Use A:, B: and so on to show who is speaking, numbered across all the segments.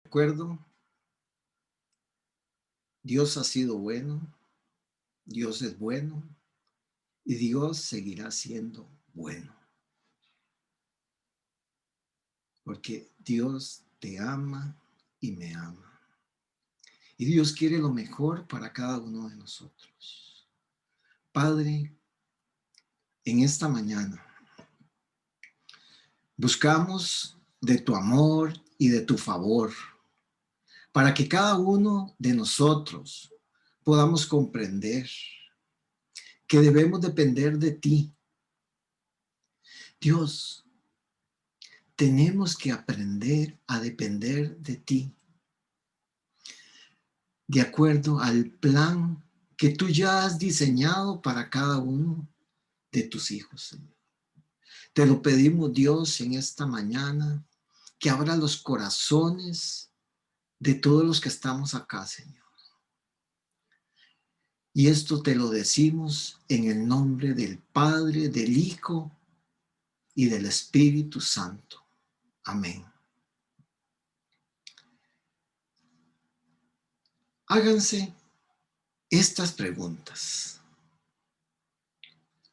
A: Recuerdo, Dios ha sido bueno, Dios es bueno y Dios seguirá siendo bueno, porque Dios te ama y me ama. Y Dios quiere lo mejor para cada uno de nosotros. Padre, en esta mañana buscamos de tu amor y de tu favor para que cada uno de nosotros podamos comprender que debemos depender de ti. Dios, tenemos que aprender a depender de ti, de acuerdo al plan que tú ya has diseñado para cada uno de tus hijos, Señor. Te lo pedimos, Dios, en esta mañana, que abra los corazones de todos los que estamos acá, Señor. Y esto te lo decimos en el nombre del Padre, del Hijo y del Espíritu Santo. Amén. Háganse estas preguntas.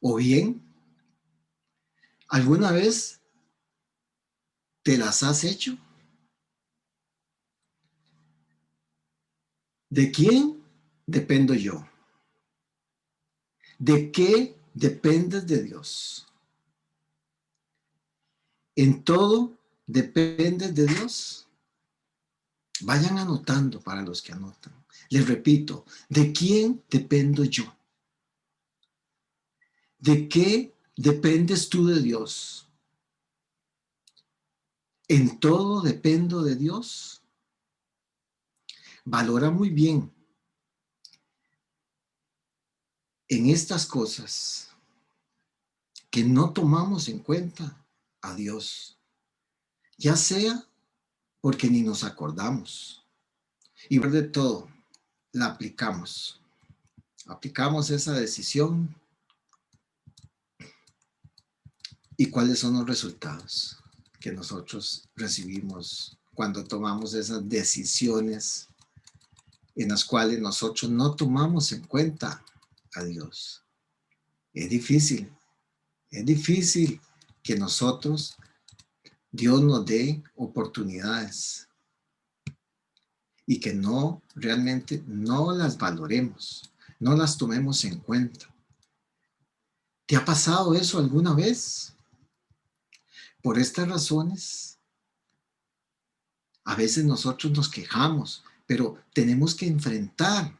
A: O bien, ¿alguna vez te las has hecho? ¿De quién dependo yo? ¿De qué dependes de Dios? ¿En todo dependes de Dios? Vayan anotando para los que anotan. Les repito, ¿de quién dependo yo? ¿De qué dependes tú de Dios? ¿En todo dependo de Dios? Valora muy bien en estas cosas que no tomamos en cuenta a Dios, ya sea porque ni nos acordamos. Y ver de todo, la aplicamos. Aplicamos esa decisión y cuáles son los resultados que nosotros recibimos cuando tomamos esas decisiones en las cuales nosotros no tomamos en cuenta a Dios. Es difícil que nosotros, Dios nos dé oportunidades y que no, realmente no las valoremos, no las tomemos en cuenta. ¿Te ha pasado eso alguna vez? Por estas razones, a veces nosotros nos quejamos, pero tenemos que enfrentar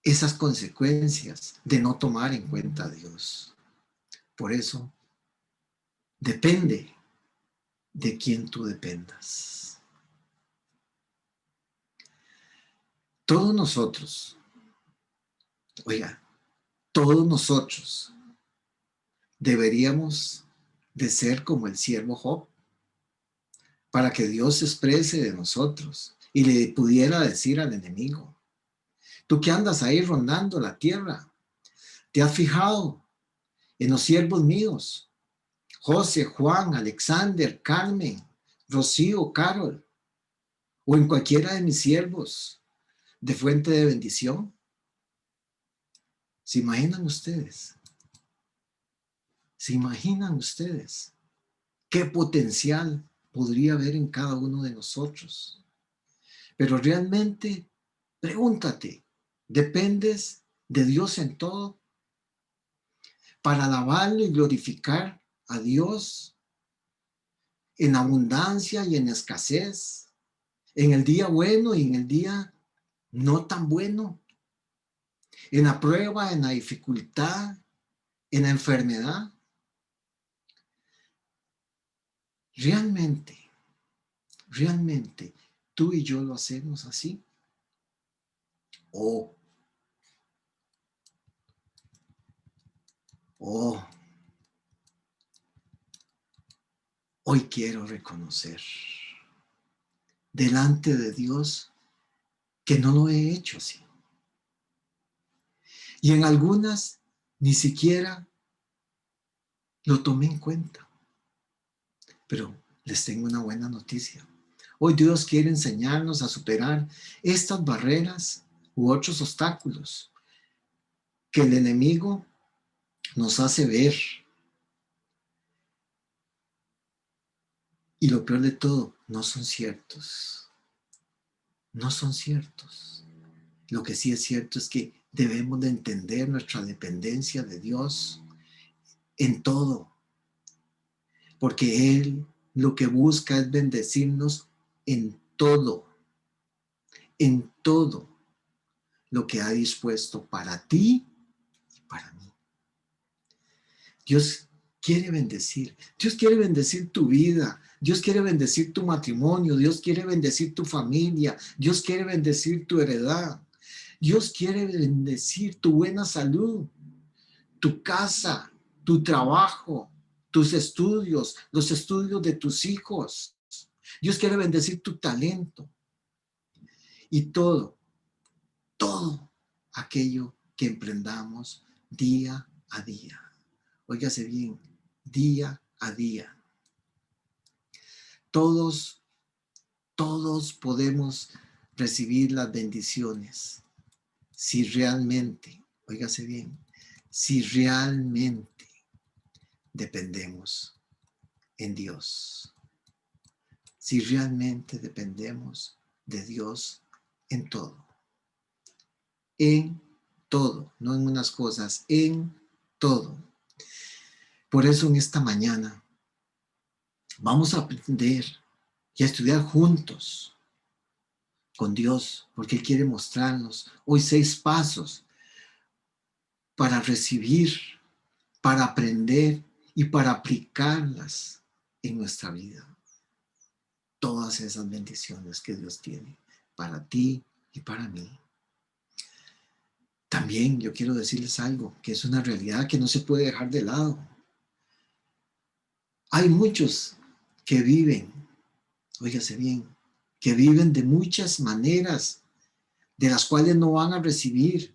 A: esas consecuencias de no tomar en cuenta a Dios. Por eso, depende de quién tú dependas. Todos nosotros, oiga, todos nosotros deberíamos de ser como el siervo Job, para que Dios se exprese de nosotros y le pudiera decir al enemigo: tú que andas ahí rondando la tierra, ¿te has fijado en los siervos míos? José, Juan, Alexander, Carmen, Rocío, Carol, o en cualquiera de mis siervos de fuente de bendición. ¿Se imaginan ustedes? ¿Se imaginan ustedes qué potencial podría haber en cada uno de nosotros? Pero realmente, pregúntate, ¿dependes de Dios en todo? Para alabarlo y glorificar a Dios en abundancia y en escasez, en el día bueno y en el día no tan bueno, en la prueba, en la dificultad, en la enfermedad. Realmente, tú y yo lo hacemos así. Oh, oh, hoy quiero reconocer delante de Dios que no lo he hecho así. Y en algunas ni siquiera lo tomé en cuenta. Pero les tengo una buena noticia. Hoy Dios quiere enseñarnos a superar estas barreras u otros obstáculos que el enemigo nos hace ver. Y lo peor de todo, no son ciertos. No son ciertos. Lo que sí es cierto es que debemos de entender nuestra dependencia de Dios en todo, porque Él lo que busca es bendecirnos en todo lo que ha dispuesto para ti y para mí. Dios Dios quiere bendecir tu vida, Dios quiere bendecir tu matrimonio, Dios quiere bendecir tu familia, Dios quiere bendecir tu heredad, Dios quiere bendecir tu buena salud, tu casa, tu trabajo, tus estudios, los estudios de tus hijos. Dios quiere bendecir tu talento y todo aquello que emprendamos día a día. Óigase bien, día a día. Todos podemos recibir las bendiciones si realmente, óigase bien, si realmente dependemos en Dios. Si realmente dependemos de Dios en todo. En todo, no en unas cosas, en todo. Por eso en esta mañana vamos a aprender y a estudiar juntos con Dios, porque Él quiere mostrarnos hoy 6 pasos para recibir, para aprender y para aplicarlas en nuestra vida. Todas esas bendiciones que Dios tiene para ti y para mí. También yo quiero decirles algo, que es una realidad que no se puede dejar de lado. Hay muchos que viven, óigase bien, que viven de muchas maneras, de las cuales no van a recibir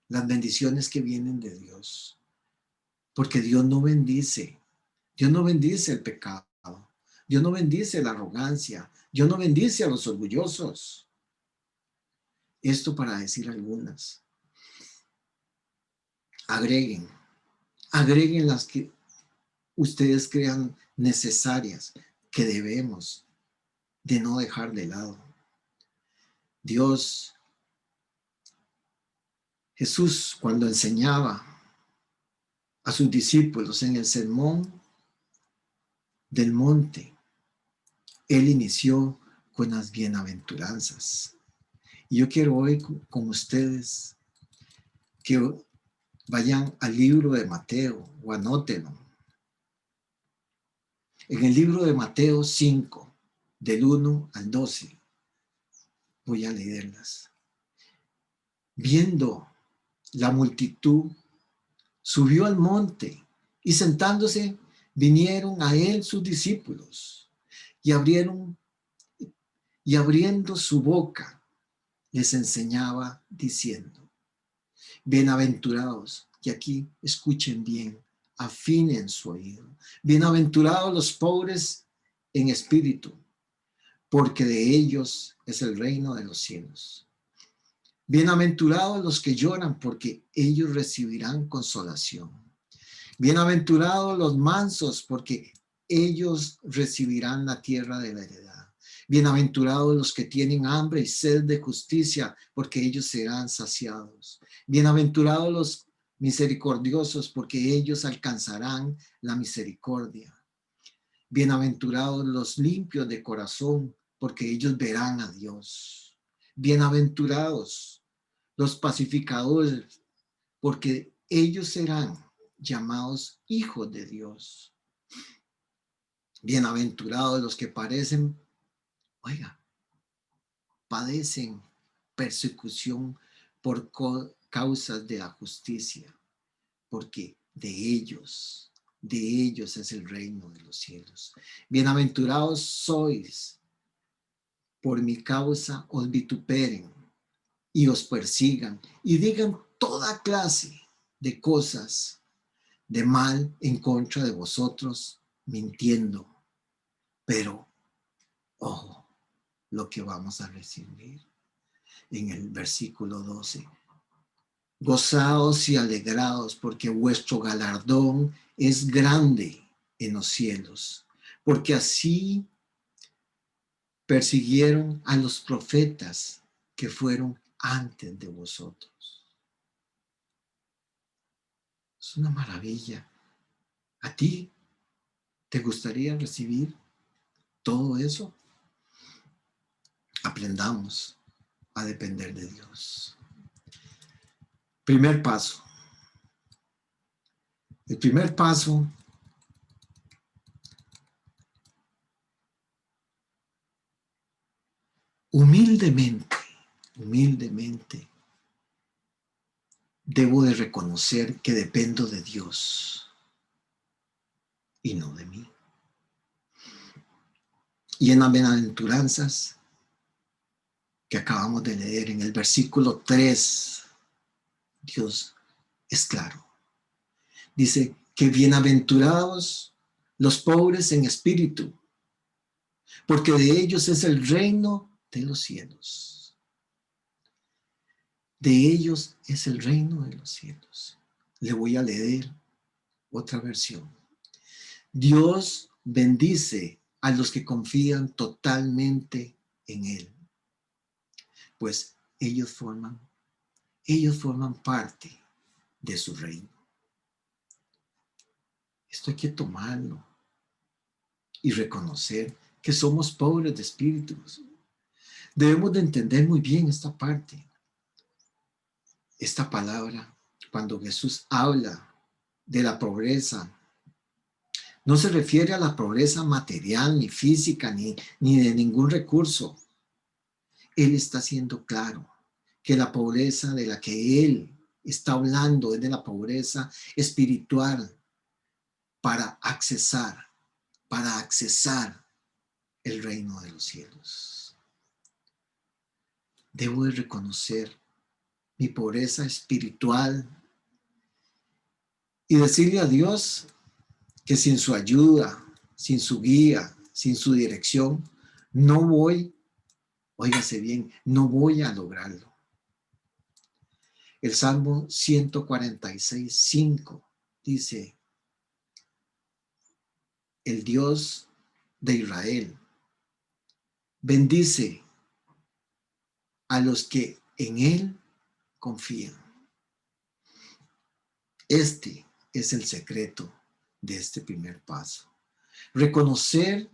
A: las bendiciones que vienen de Dios. Porque Dios no bendice el pecado, Dios no bendice la arrogancia, Dios no bendice a los orgullosos. Esto para decir algunas. Agreguen las que ustedes crean necesarias, que debemos de no dejar de lado. Jesús, cuando enseñaba a sus discípulos en el sermón del monte, Él inició con las bienaventuranzas. Y yo quiero hoy con ustedes que vayan al libro de Mateo o anótenlo. En el libro de Mateo 5, del 1 al 12, voy a leerlas. Viendo la multitud, subió al monte y sentándose vinieron a él sus discípulos y abriendo su boca les enseñaba diciendo: bienaventurados, y aquí escuchen bien, afinen su oído, bienaventurados los pobres en espíritu, porque de ellos es el reino de los cielos. Bienaventurados los que lloran, porque ellos recibirán consolación. Bienaventurados los mansos, porque ellos recibirán la tierra de la heredad. Bienaventurados los que tienen hambre y sed de justicia, porque ellos serán saciados. Bienaventurados los misericordiosos, porque ellos alcanzarán la misericordia. Bienaventurados los limpios de corazón, porque ellos verán a Dios. Bienaventurados los pacificadores, porque ellos serán llamados hijos de Dios. Bienaventurados los que padecen persecución por causas de la justicia, porque de ellos es el reino de los cielos. Bienaventurados sois por mi causa, os vituperen y os persigan y digan toda clase de cosas de mal en contra de vosotros, mintiendo. Pero, ojo, lo que vamos a recibir. En el versículo 12. Gozaos y alegraos, porque vuestro galardón es grande en los cielos, porque así persiguieron a los profetas que fueron antes de vosotros. Es una maravilla. ¿A ti te gustaría recibir todo eso? Aprendamos a depender de Dios. Primer paso. El primer paso humildemente, debo de reconocer que dependo de Dios y no de mí. Y en las bienaventuranzas que acabamos de leer en el versículo 3, Dios es claro. Dice que bienaventurados los pobres en espíritu, porque de ellos es el reino de los cielos. De ellos es el reino de los cielos. Le voy a leer otra versión. Dios bendice a los que confían totalmente en Él, pues ellos forman parte de su reino. Esto hay que tomarlo y reconocer que somos pobres de espíritus. Debemos de entender muy bien esta parte. Esta palabra, cuando Jesús habla de la pobreza, no se refiere a la pobreza material, ni física, ni de ningún recurso. Él está siendo claro que la pobreza de la que Él está hablando es de la pobreza espiritual para accesar el reino de los cielos. Debo de reconocer mi pobreza espiritual y decirle a Dios que sin su ayuda, sin su guía, sin su dirección, no voy, óigase bien, no voy a lograrlo. El Salmo 146:5 dice: el Dios de Israel bendice a los que en Él confían. Este es el secreto de este primer paso. Reconocer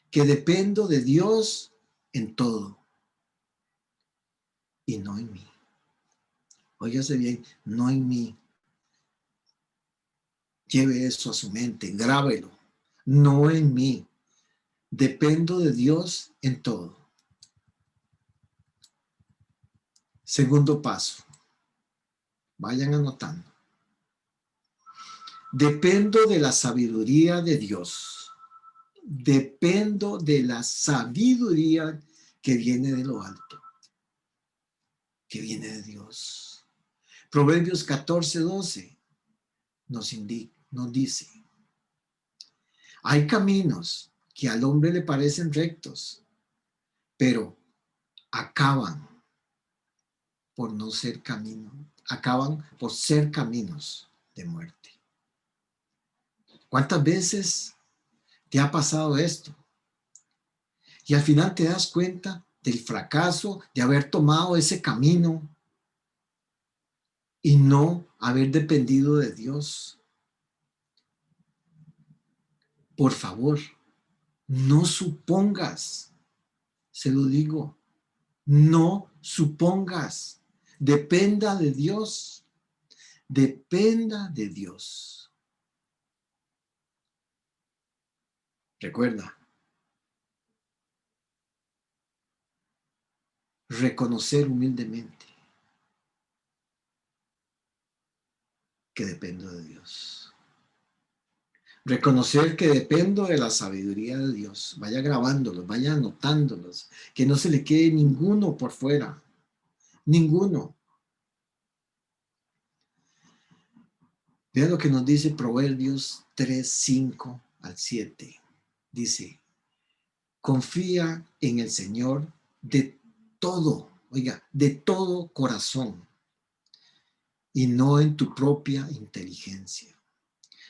A: que dependo de Dios en todo y no en mí. Óigase bien, no en mí. Lleve eso a su mente, grábelo. No en mí. Dependo de Dios en todo. Segundo paso. Vayan anotando. Dependo de la sabiduría de Dios. Dependo de la sabiduría que viene de lo alto, que viene de Dios. Proverbios 14:12 nos dice: hay caminos que al hombre le parecen rectos, pero acaban por no ser camino, acaban por ser caminos de muerte. ¿Cuántas veces te ha pasado esto? Y al final te das cuenta del fracaso de haber tomado ese camino y no haber dependido de Dios. Por favor, no supongas, se lo digo, no supongas, dependa de Dios, dependa de Dios. Recuerda, reconocer humildemente que dependo de Dios. Reconocer que dependo de la sabiduría de Dios. Vaya grabándolos, vaya anotándolos, que no se le quede ninguno por fuera. Ninguno. Vea lo que nos dice Proverbios 3:5-7. Dice: Confía en el Señor de todo, oiga, de todo corazón y no en tu propia inteligencia.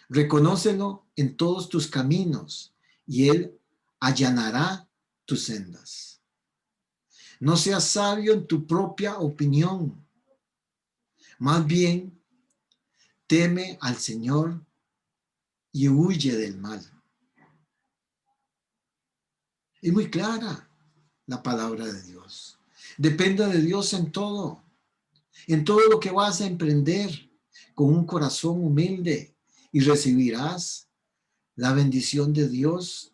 A: Reconócelo en todos tus caminos y Él allanará tus sendas. No seas sabio en tu propia opinión. Más bien, teme al Señor y huye del mal. Es muy clara la palabra de Dios. Dependa de Dios en todo lo que vas a emprender, con un corazón humilde, y recibirás la bendición de Dios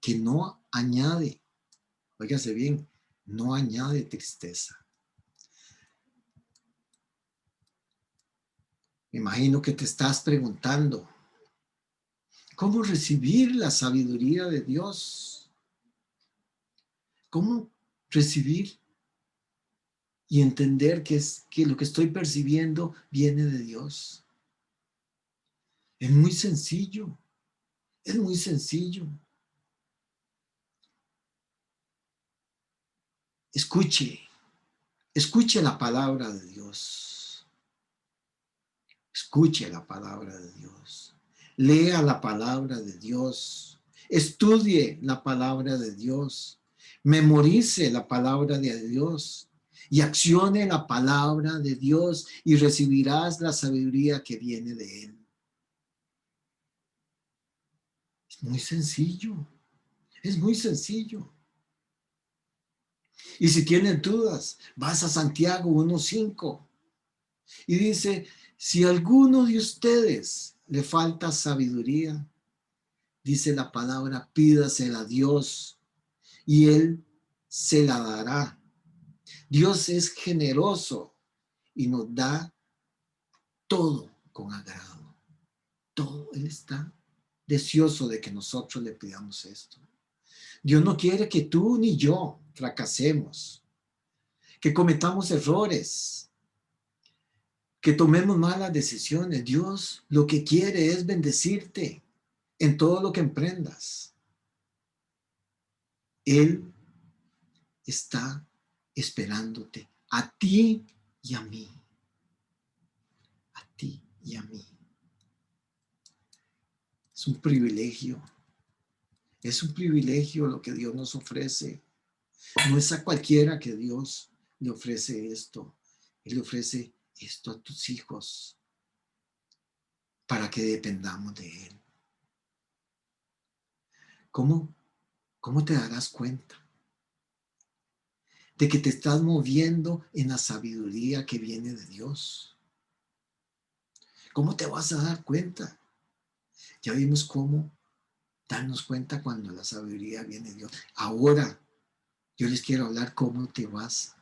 A: que no añade, óigase bien, no añade tristeza. Me imagino que te estás preguntando, ¿cómo recibir la sabiduría de Dios? ¿Cómo recibir y entender que lo que estoy percibiendo viene de Dios? Es muy sencillo, es muy sencillo. Escuche la palabra de Dios. Escuche la palabra de Dios. Lea la palabra de Dios. Estudie la palabra de Dios. Memorice la palabra de Dios. Y accione la palabra de Dios y recibirás la sabiduría que viene de Él. Es muy sencillo. Es muy sencillo. Y si tienen dudas, vas a Santiago 1:5 y dice, si a alguno de ustedes le falta sabiduría, dice la palabra, pídasela a Dios y Él se la dará. Dios es generoso y nos da todo con agrado. Todo. Él está deseoso de que nosotros le pidamos esto. Dios no quiere que tú ni yo fracasemos, que cometamos errores, que tomemos malas decisiones. Dios lo que quiere es bendecirte en todo lo que emprendas. Él está esperándote a ti y a mí. A ti y a mí. Es un privilegio. Es un privilegio lo que Dios nos ofrece. No es a cualquiera que Dios le ofrece esto. Él le ofrece esto a tus hijos para que dependamos de Él. ¿Cómo te darás cuenta de que te estás moviendo en la sabiduría que viene de Dios? ¿Cómo te vas a dar cuenta? Ya vimos cómo darnos cuenta cuando la sabiduría viene de Dios. Ahora, yo les quiero hablar cómo te vas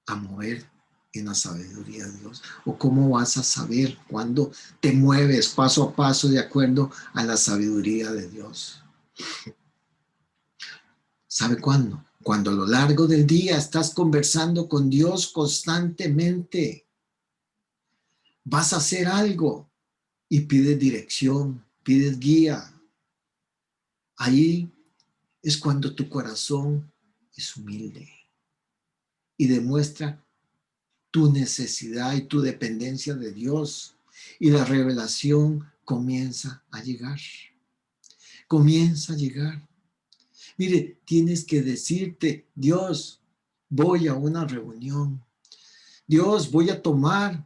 A: a mover en la sabiduría de Dios, o cómo vas a saber cuando te mueves paso a paso de acuerdo a la sabiduría de Dios. ¿Sabe cuándo? Cuando a lo largo del día estás conversando con Dios constantemente, vas a hacer algo y pides dirección, pides guía. Ahí es cuando tu corazón es humilde y demuestra tu necesidad y tu dependencia de Dios. Y la revelación comienza a llegar. Comienza a llegar. Mire, tienes que decirte, Dios, voy a una reunión. Dios, voy a tomar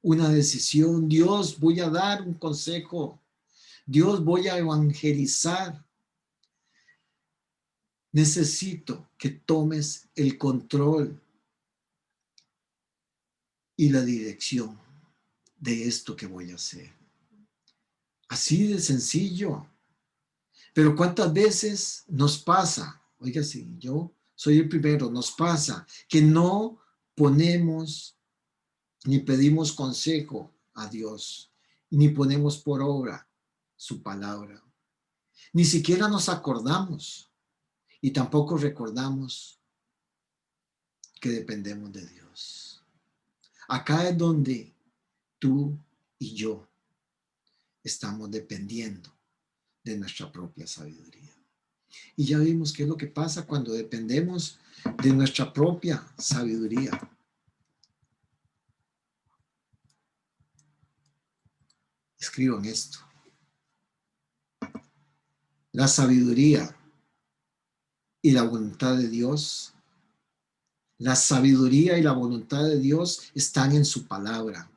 A: una decisión. Dios, voy a dar un consejo. Dios, voy a evangelizar. Necesito que tomes el control y la dirección de esto que voy a hacer. Así de sencillo. Pero ¿cuántas veces nos pasa? Oiga, si yo soy el primero, nos pasa que no ponemos ni pedimos consejo a Dios, ni ponemos por obra su palabra. Ni siquiera nos acordamos y tampoco recordamos que dependemos de Dios. Acá es donde tú y yo estamos dependiendo de nuestra propia sabiduría. Y ya vimos qué es lo que pasa cuando dependemos de nuestra propia sabiduría. Escriban esto. La sabiduría y la voluntad de Dios, la sabiduría y la voluntad de Dios están en su palabra.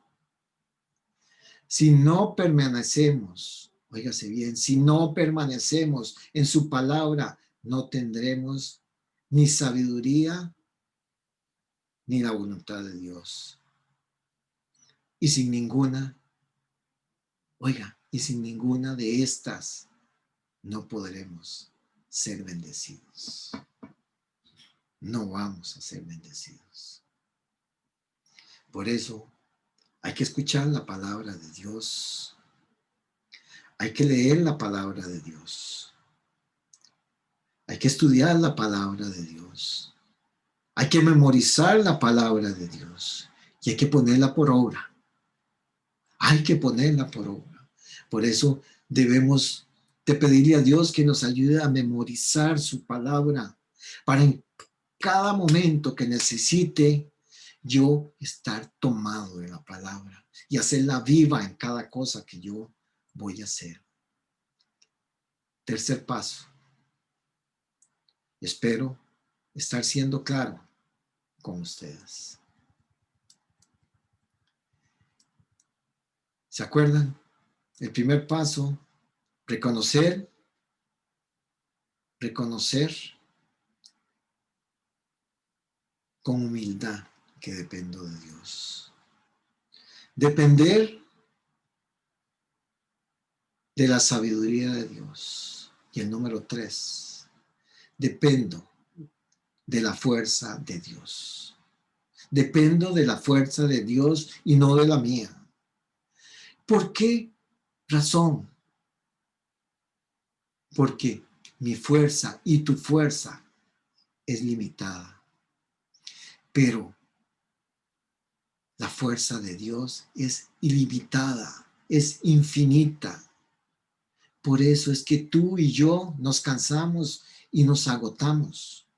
A: Si no permanecemos, óigase bien, si no permanecemos en su palabra, no tendremos ni sabiduría ni la voluntad de Dios. Y sin ninguna, y sin ninguna de estas no podremos ser bendecidos. No vamos a ser bendecidos. Por eso hay que escuchar la palabra de Dios. Hay que leer la palabra de Dios. Hay que estudiar la palabra de Dios. Hay que memorizar la palabra de Dios. Y hay que ponerla por obra. Hay que ponerla por obra. Por eso debemos de pedirle a Dios que nos ayude a memorizar su palabra para en cada momento que necesite yo estar tomado de la palabra y hacerla viva en cada cosa que yo voy a hacer. Tercer paso. Espero estar siendo claro con ustedes. ¿Se acuerdan? El primer paso, reconocer con humildad que dependo de Dios. Depender de la sabiduría de Dios. Y el número 3, dependo de la fuerza de Dios. Dependo de la fuerza de Dios y no de la mía. ¿Por qué razón? Porque mi fuerza y tu fuerza es limitada. Pero la fuerza de Dios es ilimitada, es infinita. Por eso es que tú y yo nos cansamos y nos agotamos.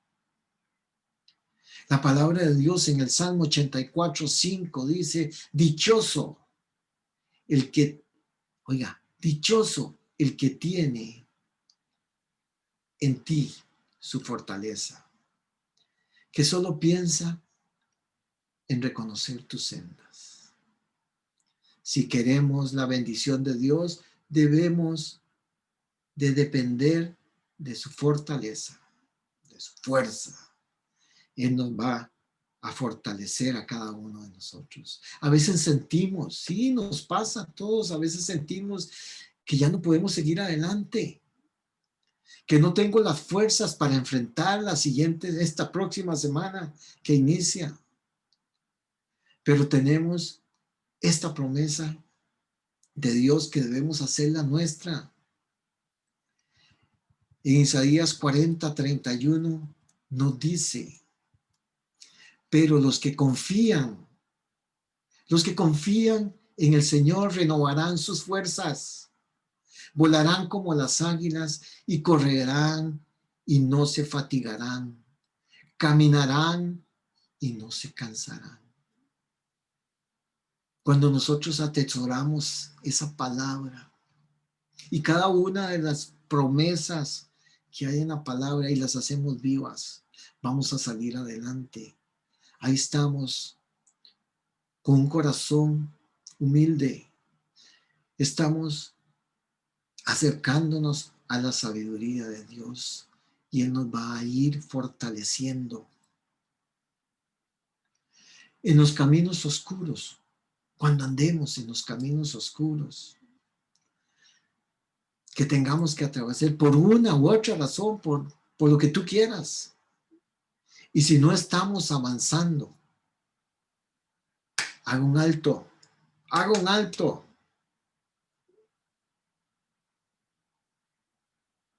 A: La palabra de Dios en el Salmo 84:5 dice, dichoso el que, dichoso el que tiene en ti su fortaleza, que solo piensa en reconocer tus sendas. Si queremos la bendición de Dios, debemos de depender de su fortaleza, de su fuerza. Él nos va a fortalecer a cada uno de nosotros. A veces sentimos, sí, nos pasa a todos, a veces sentimos que ya no podemos seguir adelante, que no tengo las fuerzas para enfrentar esta próxima semana que inicia. Pero tenemos esta promesa de Dios que debemos hacerla nuestra. En Isaías 40:31 nos dice, pero los que confían en el Señor renovarán sus fuerzas, volarán como las águilas y correrán y no se fatigarán, caminarán y no se cansarán. Cuando nosotros atesoramos esa palabra y cada una de las promesas que hay en la palabra y las hacemos vivas, vamos a salir adelante. Ahí estamos con un corazón humilde. Estamos acercándonos a la sabiduría de Dios y Él nos va a ir fortaleciendo en los caminos oscuros. Cuando andemos en los caminos oscuros, que tengamos que atravesar por una u otra razón, por lo que tú quieras. Y si no estamos avanzando, haga un alto.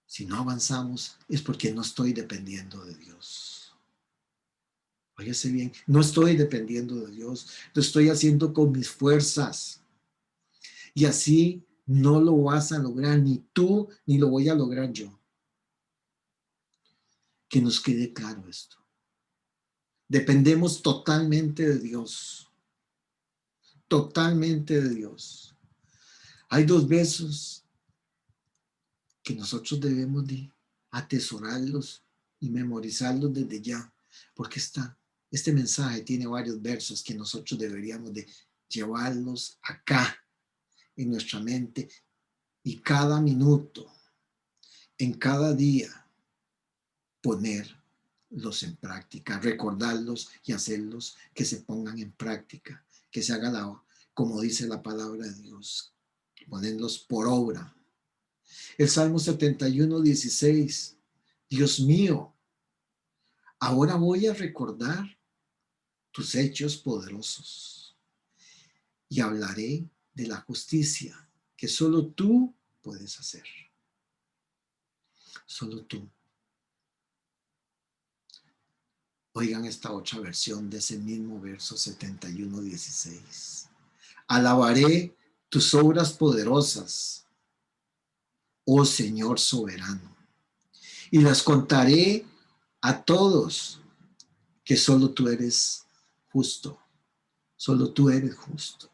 A: Si no avanzamos es porque no estoy dependiendo de Dios. Óyase bien, no estoy dependiendo de Dios, lo estoy haciendo con mis fuerzas. Y así no lo vas a lograr ni tú, ni lo voy a lograr yo. que nos quede claro esto. Dependemos totalmente de Dios. Totalmente de Dios. Hay dos versos que nosotros debemos de atesorarlos y memorizarlos desde ya, porque este mensaje tiene varios versos que nosotros deberíamos de llevarlos acá en nuestra mente y cada minuto, en cada día, ponerlos en práctica, recordarlos y hacerlos que se pongan en práctica, que se haga como dice la palabra de Dios, ponerlos por obra. El Salmo 71, 16. Dios mío, ahora voy a recordar tus hechos poderosos y hablaré de la justicia que solo tú puedes hacer. Solo tú. Oigan esta otra versión de ese mismo verso 71, 16. Alabaré tus obras poderosas, oh Señor soberano, y las contaré a todos, que solo tú eres justo, solo tú eres justo.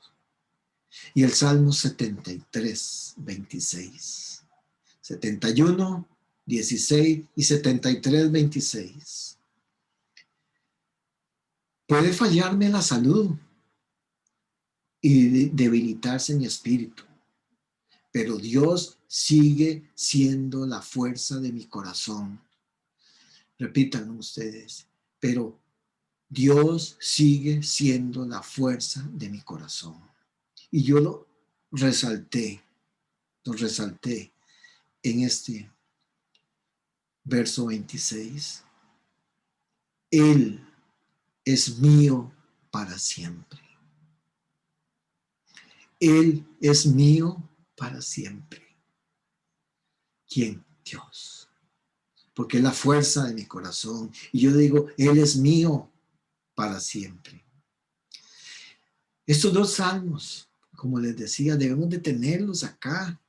A: Y el Salmo 73, 26. 71, 16 y 73, 26. Puede fallarme la salud y debilitarse mi espíritu, pero Dios sigue siendo la fuerza de mi corazón. Repítanlo ustedes, pero Dios sigue siendo la fuerza de mi corazón. Y yo lo resalté en este verso 26. Él es mío para siempre. Él es mío para siempre. ¿Quién? Dios. Porque es la fuerza de mi corazón. Y yo digo, Él es mío para siempre. Estos dos salmos, como les decía, debemos de tenerlos acá,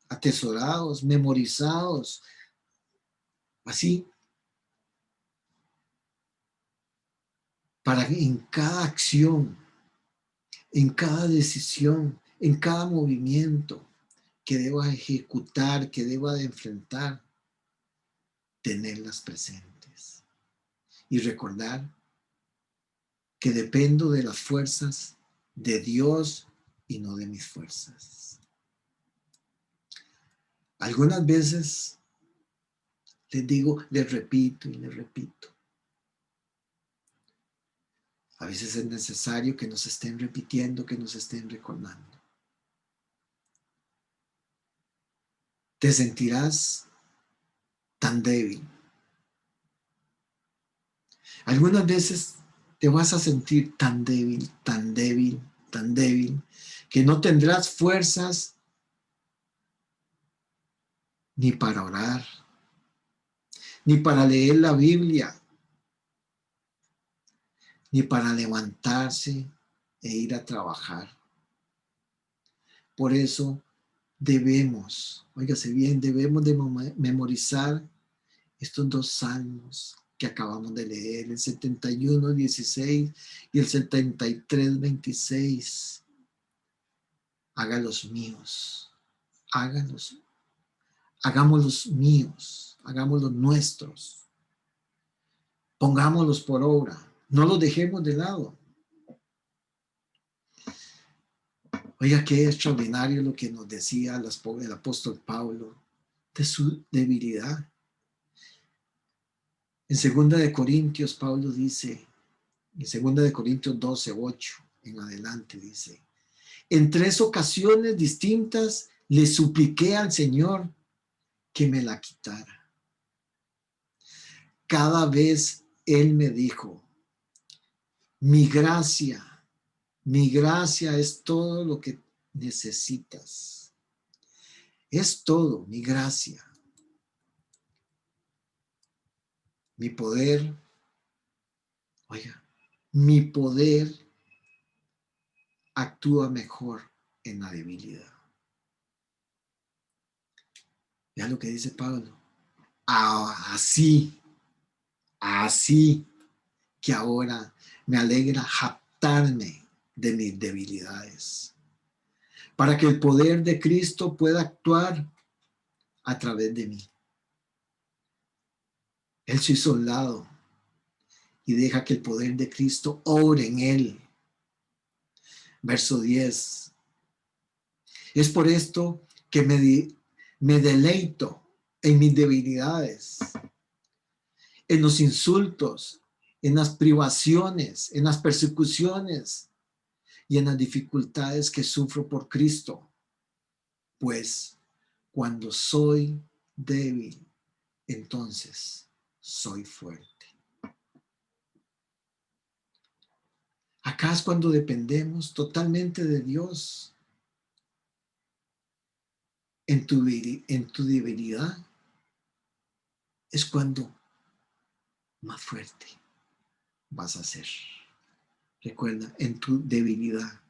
A: atesorados, memorizados, así, para que en cada acción, en cada decisión, en cada movimiento que deba ejecutar, que deba de enfrentar, tenerlas presentes y recordar que dependo de las fuerzas de Dios y no de mis fuerzas. Algunas veces les digo, les repito y les repito. A veces es necesario que nos estén repitiendo, que nos estén recordando. Te sentirás tan débil. Algunas veces te vas a sentir tan débil, tan débil, tan débil, que no tendrás fuerzas ni para orar, ni para leer la Biblia, ni para levantarse e ir a trabajar. Por eso debemos, óigase bien, debemos de memorizar estos dos salmos que acabamos de leer, el 71, 16 y el 73, 26. Hágalos míos, hágalos, hagámoslos míos, hagámoslos nuestros, pongámoslos por obra, no los dejemos de lado. Oiga, qué extraordinario lo que nos decía el apóstol Pablo de su debilidad. En 2 Corintios, Pablo dice, en 2 Corintios 12, 8 en adelante dice, en 3 ocasiones distintas le supliqué al Señor que me la quitara. Cada vez Él me dijo, mi gracia es todo lo que necesitas. Es todo, mi gracia. Mi poder, oiga, mi poder actúa mejor en la debilidad. Ya lo que dice Pablo. Así Así que ahora me alegra jactarme de mis debilidades, para que el poder de Cristo pueda actuar a través de mí. Él se hizo a un lado y deja que el poder de Cristo obre en él. Verso 10. Es por esto que me deleito en mis debilidades, en los insultos, en las privaciones, en las persecuciones y en las dificultades que sufro por Cristo. Pues cuando soy débil, entonces soy fuerte. Acá es cuando dependemos totalmente de Dios. En tu debilidad es cuando más fuerte vas a ser. Recuerda, en tu debilidad,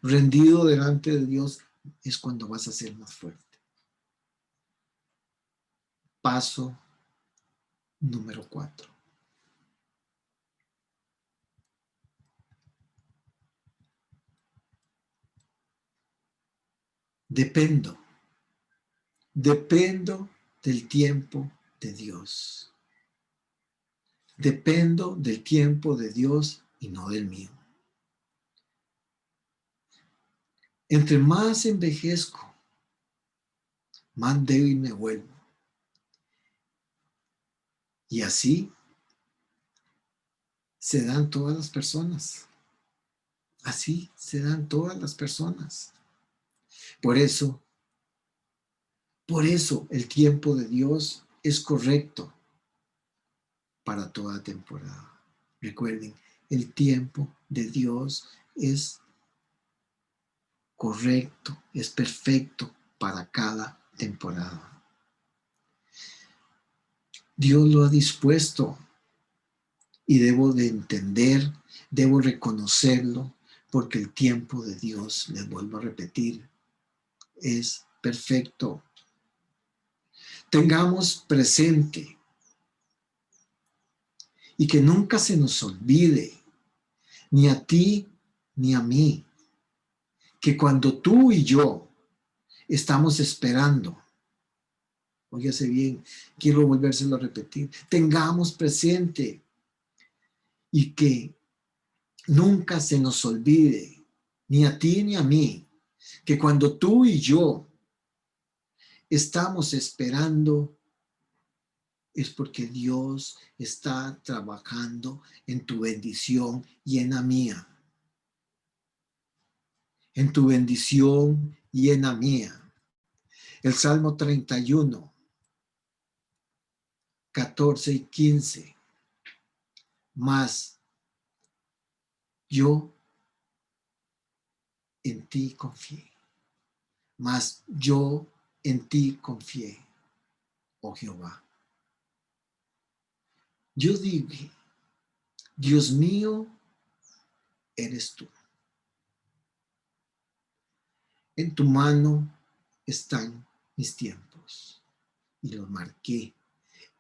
A: rendido delante de Dios, es cuando vas a ser más fuerte. Paso número 4. Dependo del tiempo de Dios. Dependo del tiempo de Dios y no del mío. Entre más envejezco, más débil me vuelvo. Y así se dan todas las personas. Así se dan todas las personas. Por eso el tiempo de Dios es correcto para toda temporada. Recuerden, el tiempo de Dios es correcto, es perfecto para cada temporada. Dios lo ha dispuesto y debo de entender, debo reconocerlo, porque el tiempo de Dios, les vuelvo a repetir, es perfecto. Tengamos presente y que nunca se nos olvide, ni a ti ni a mí, que cuando tú y yo estamos esperando, óigase bien, quiero volvérselo a repetir, tengamos presente y que nunca se nos olvide, ni a ti ni a mí, que cuando tú y yo estamos esperando, es porque Dios está trabajando en tu bendición y en la mía. En tu bendición y en la mía. El Salmo 31, 14 y 15. Mas yo en ti confié. Mas yo en ti confié, oh Jehová. Yo dije, Dios mío, eres tú. En tu mano están mis tiempos. Y los marqué.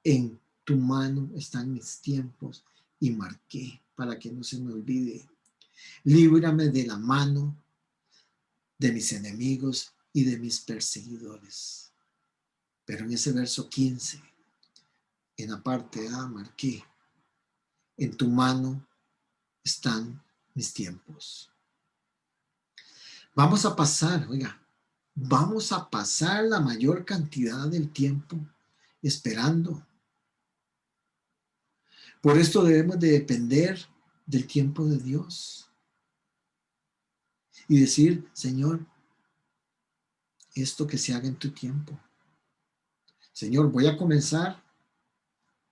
A: En tu mano están mis tiempos y marqué para que no se me olvide. Líbrame de la mano de mis enemigos y de mis perseguidores. Pero en ese verso 15, en la parte A, marqué, en tu mano están mis tiempos. Vamos a pasar, oiga, vamos a pasar la mayor cantidad del tiempo esperando. Por esto debemos de depender del tiempo de Dios y decir, Señor, esto que se haga en tu tiempo. Señor, voy a comenzar,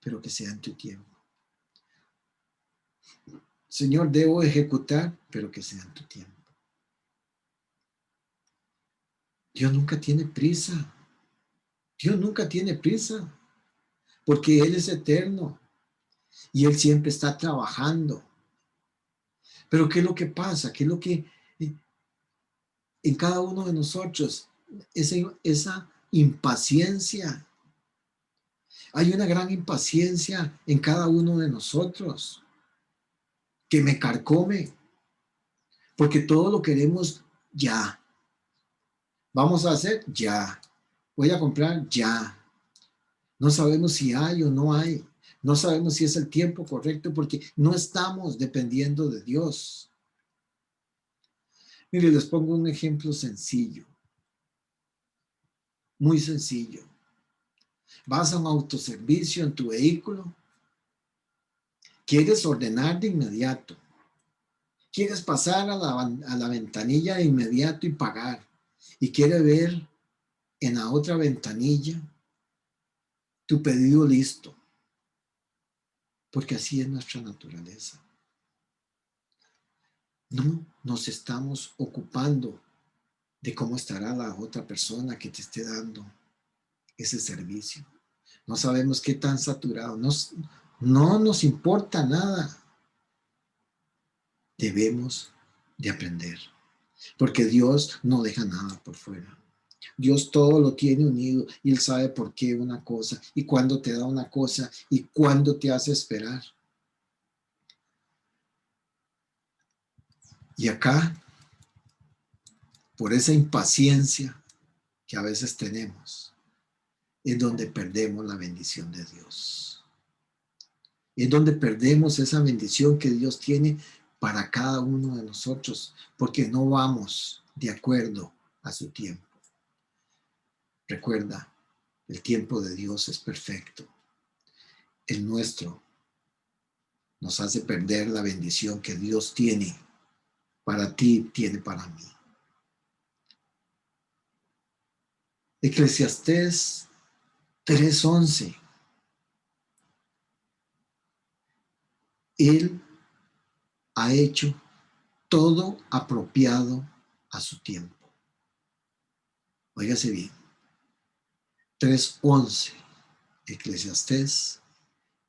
A: pero que sea en tu tiempo. Señor, debo ejecutar, pero que sea en tu tiempo. Dios nunca tiene prisa. Dios nunca tiene prisa, porque Él es eterno y Él siempre está trabajando. Pero ¿qué es lo que pasa? ¿Qué es lo que en cada uno de nosotros, esa impaciencia? Hay una gran impaciencia en cada uno de nosotros que me carcome, porque todo lo queremos ya. Vamos a hacer ya. Voy a comprar ya. No sabemos si hay o no hay. No sabemos si es el tiempo correcto porque no estamos dependiendo de Dios. Mire, les pongo un ejemplo sencillo, muy sencillo. Vas a un autoservicio en tu vehículo, quieres ordenar de inmediato, quieres pasar a la ventanilla de inmediato y pagar, y quieres ver en la otra ventanilla tu pedido listo, porque así es nuestra naturaleza. No nos estamos ocupando de cómo estará la otra persona que te esté dando ese servicio. No sabemos qué tan saturado. No nos importa nada. Debemos de aprender, porque Dios no deja nada por fuera. Dios todo lo tiene unido y Él sabe por qué una cosa y cuándo te da una cosa y cuándo te hace esperar. Y acá, por esa impaciencia que a veces tenemos, es donde perdemos la bendición de Dios. Es donde perdemos esa bendición que Dios tiene para cada uno de nosotros, porque no vamos de acuerdo a su tiempo. Recuerda, el tiempo de Dios es perfecto. El nuestro nos hace perder la bendición que Dios tiene para ti, tiene para mí. Eclesiastés 3:11. Él ha hecho todo apropiado a su tiempo. Óigase bien. 3:11. Eclesiastés.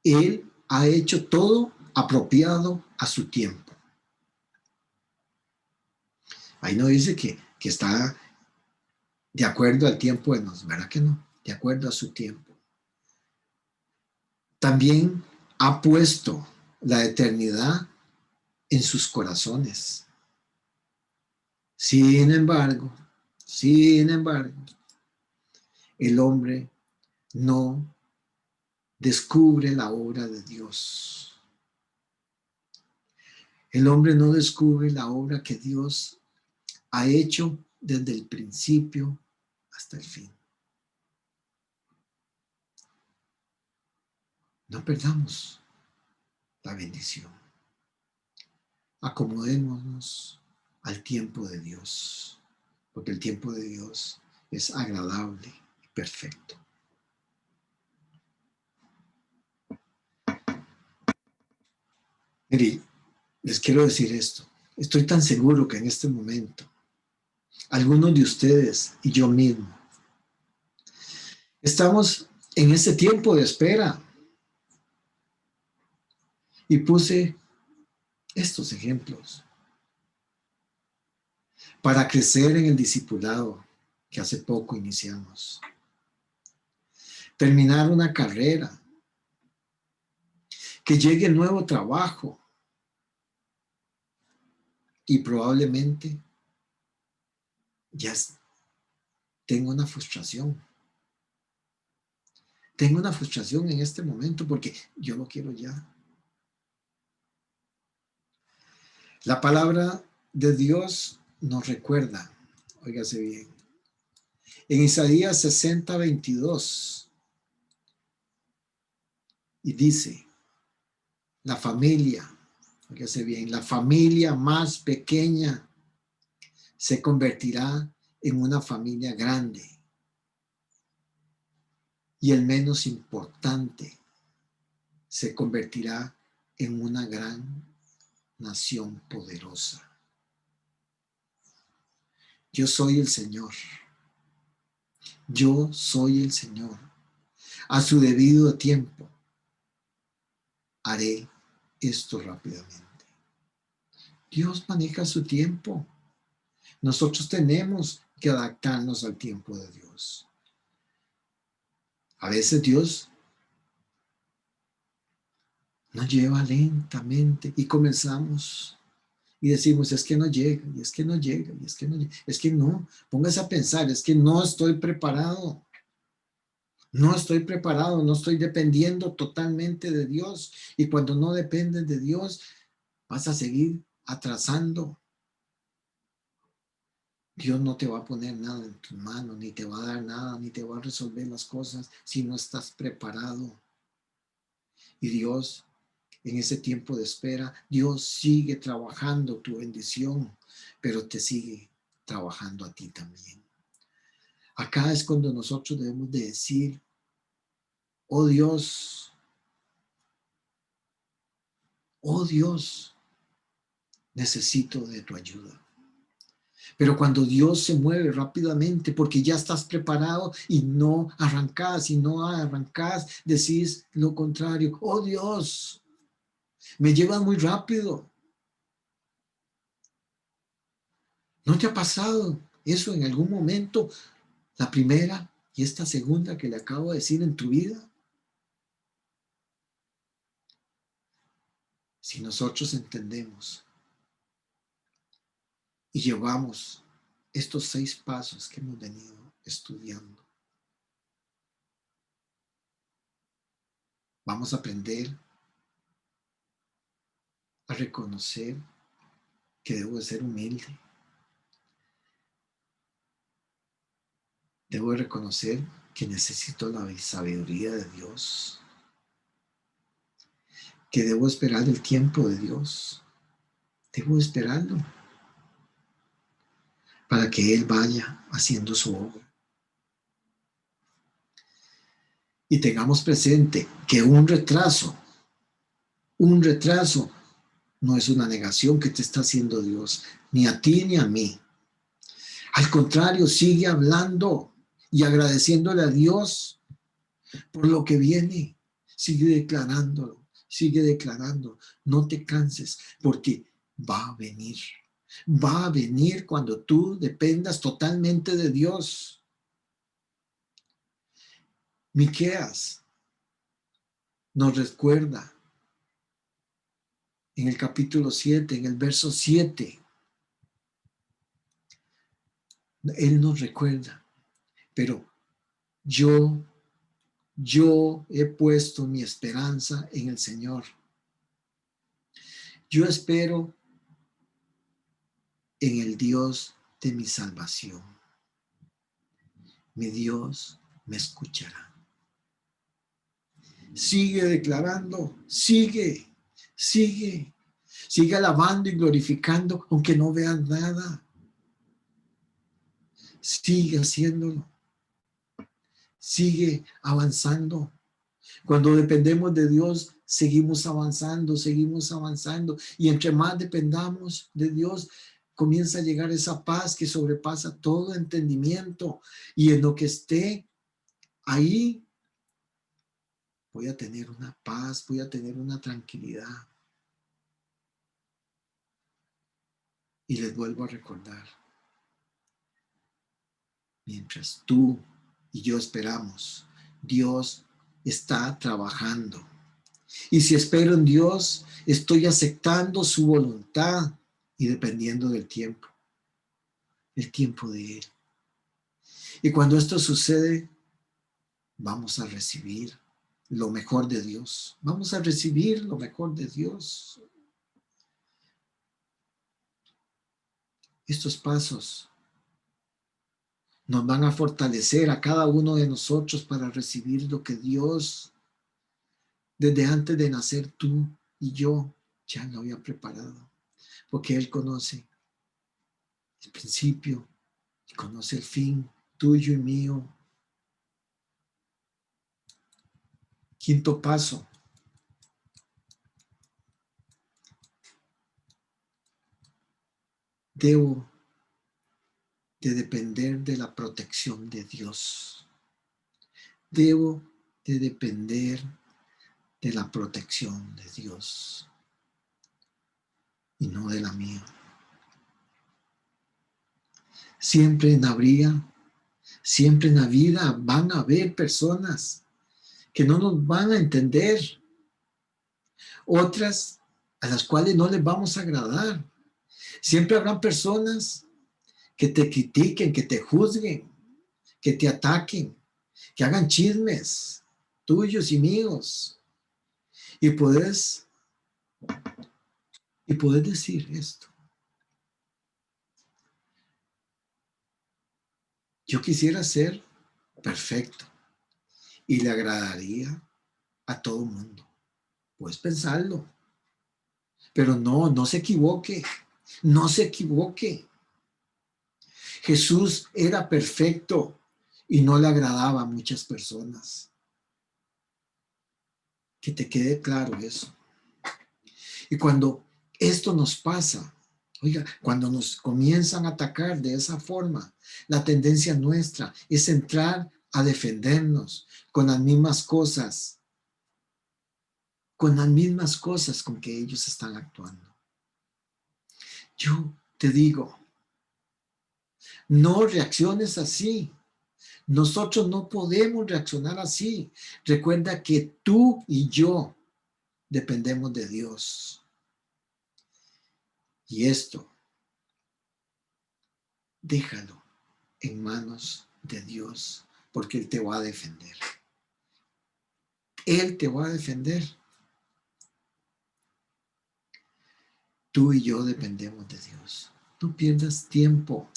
A: Él ha hecho todo apropiado a su tiempo. Ahí no dice que está de acuerdo al tiempo de nosotros, ¿verdad que no? De acuerdo a su tiempo. También ha puesto la eternidad en sus corazones. Sin embargo, el hombre no descubre la obra de Dios. El hombre no descubre la obra que Dios ha hecho desde el principio hasta el fin. No perdamos la bendición. Acomodémonos al tiempo de Dios, porque el tiempo de Dios es agradable y perfecto. Mire, les quiero decir esto. Estoy tan seguro que en este momento, algunos de ustedes y yo mismo, estamos en ese tiempo de espera. Y puse estos ejemplos para crecer en el discipulado que hace poco iniciamos. Terminar una carrera, que llegue el nuevo trabajo y probablemente ya tengo una frustración. Tengo una frustración en este momento porque yo lo quiero ya. La palabra de Dios nos recuerda, óigase bien, en Isaías 60:22, y dice, la familia, óigase bien, la familia más pequeña se convertirá en una familia grande y el menos importante se convertirá en una gran nación poderosa. Yo soy el Señor. Yo soy el Señor. A su debido tiempo haré esto rápidamente. Dios maneja su tiempo. Nosotros tenemos que adaptarnos al tiempo de Dios. A veces Dios nos lleva lentamente y comenzamos y decimos, es que no llega, y es que no llega, y es que no llega. Es que no, póngase a pensar, es que no estoy preparado. No estoy preparado, no estoy dependiendo totalmente de Dios. Y cuando no dependes de Dios, vas a seguir atrasando. Dios no te va a poner nada en tus manos, ni te va a dar nada, ni te va a resolver las cosas si no estás preparado. Y Dios, en ese tiempo de espera, Dios sigue trabajando tu bendición, pero te sigue trabajando a ti también. Acá es cuando nosotros debemos de decir, oh Dios, oh Dios, necesito de tu ayuda. Pero cuando Dios se mueve rápidamente, porque ya estás preparado y no arrancás, decís lo contrario. Oh Dios, me llevas muy rápido. ¿No te ha pasado eso en algún momento? La primera y esta segunda que le acabo de decir en tu vida. Si nosotros entendemos y llevamos estos 6 pasos que hemos venido estudiando, vamos a aprender a reconocer que debo de ser humilde. Debo de reconocer que necesito la sabiduría de Dios, que debo esperar el tiempo de Dios. Debo de esperarlo para que Él vaya haciendo su obra. Y tengamos presente que un retraso no es una negación que te está haciendo Dios, ni a ti ni a mí. Al contrario, sigue hablando y agradeciéndole a Dios por lo que viene. Sigue declarándolo, sigue declarando. No te canses porque va a venir. Va a venir cuando tú dependas totalmente de Dios. Miqueas nos recuerda en el capítulo 7, en el verso 7. Él nos recuerda, pero yo he puesto mi esperanza en el Señor. Yo espero en el Dios de mi salvación. Mi Dios me escuchará. Sigue declarando, sigue alabando y glorificando, aunque no veas nada. Sigue haciéndolo. Sigue avanzando. Cuando dependemos de Dios, seguimos avanzando. Y entre más dependamos de Dios, comienza a llegar esa paz que sobrepasa todo entendimiento. Y en lo que esté ahí, voy a tener una paz, voy a tener una tranquilidad. Y les vuelvo a recordar, mientras tú y yo esperamos, Dios está trabajando. Y si espero en Dios, estoy aceptando su voluntad y dependiendo del tiempo, el tiempo de Él. Y cuando esto sucede, vamos a recibir lo mejor de Dios. Vamos a recibir lo mejor de Dios. Estos pasos nos van a fortalecer a cada uno de nosotros para recibir lo que Dios, desde antes de nacer tú y yo, ya lo había preparado. Porque Él conoce el principio y conoce el fin tuyo y mío. Quinto paso. Debo de depender de la protección de Dios. Debo de depender de la protección de Dios y no de la mía. Siempre en la vida van a haber personas que no nos van a entender otras a las cuales no les vamos a agradar. Siempre habrán personas que te critiquen, que te juzguen, que te ataquen, que hagan chismes tuyos y míos. Y puedes decir esto: yo quisiera ser perfecto y le agradaría a todo el mundo. Puedes pensarlo, pero no se equivoque, no se equivoque. Jesús era perfecto y no le agradaba a muchas personas. Que te quede claro eso. Y cuando esto nos pasa, oiga, cuando nos comienzan a atacar de esa forma, la tendencia nuestra es entrar a defendernos con las mismas cosas, con que ellos están actuando. Yo te digo, no reacciones así. Nosotros no podemos reaccionar así. Recuerda que tú y yo dependemos de Dios. Y esto, déjalo en manos de Dios, porque Él te va a defender. Él te va a defender. Tú y yo dependemos de Dios. No pierdas tiempo.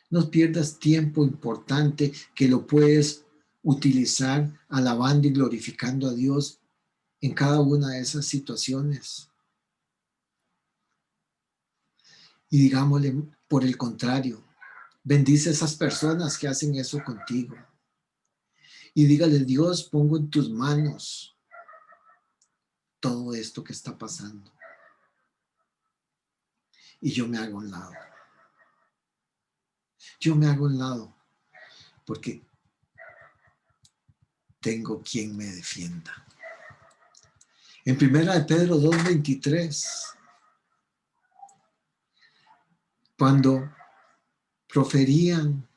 A: No pierdas tiempo importante que lo puedes utilizar alabando y glorificando a Dios en cada una de esas situaciones. Y digámosle, por el contrario, bendice a esas personas que hacen eso contigo. Y dígale: Dios, pongo en tus manos todo esto que está pasando. Y yo me hago a un lado. Yo me hago a un lado porque tengo quien me defienda. En 1 Pedro 2:23, cuando proferían